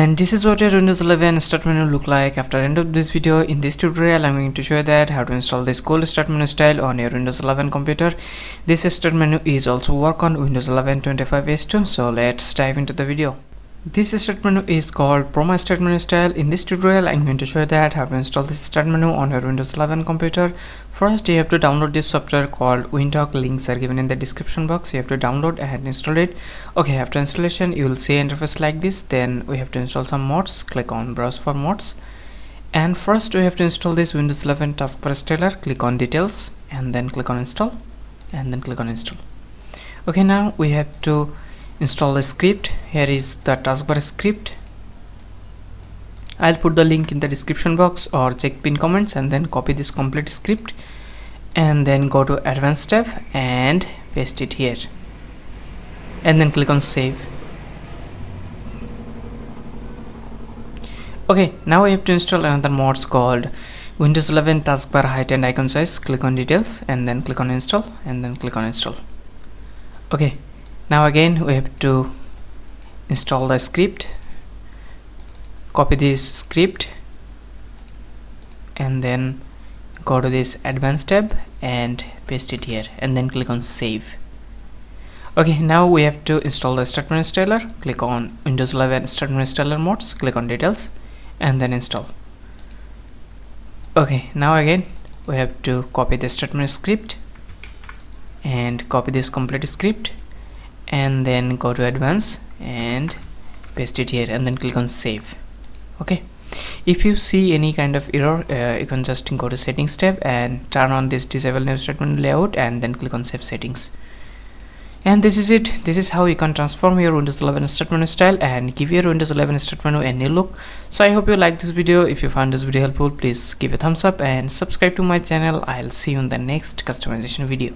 And this is what your Windows 11 start menu look like after end of this video. In this tutorial I'm going to show you that how to install this cool start menu style on your Windows 11 computer. This start menu is also work on Windows 11 25s2. So let's dive into the video. This start menu is called Proma Start Menu style. In this tutorial I'm going to show you that how to install this start menu on your Windows 11 computer. First you have to download this software called Windhawk. Links are given in the description box. You have to download and install it. Okay, after installation you will see interface like this. Then we have to install some mods. Click on browse for mods, and first we have to install this Windows 11 taskbar installer. Click on details and then click on install, and then click on install. Okay, now we have to install a script. Here is the taskbar script. I'll put the link in the description box or check pin comments, and then copy this complete script and then go to advanced tab and paste it here, and then click on save. Okay, now we have to install another mods called Windows 11 taskbar height and icon size. Click on details and then click on install, and then click on install. Okay, now again we have to install the script. Copy this script and then go to this advanced tab and paste it here, and then click on save. Okay, now we have to install the start menu installer. Click on Windows 11 start menu installer mods, click on details and then install. Okay, now again we have to copy the start menu script and copy this complete script, and then go to advanced and paste it here, and then click on save. Okay, if you see any kind of error, you can just go to settings tab and turn on this disable new statement layout, and then click on save settings. And this is it. This is how you can transform your Windows 11 start menu style and give your Windows 11 start menu a new look. So I hope you like this video. If you found this video helpful, please give a thumbs up and subscribe to my channel. I'll see you in the next customization video.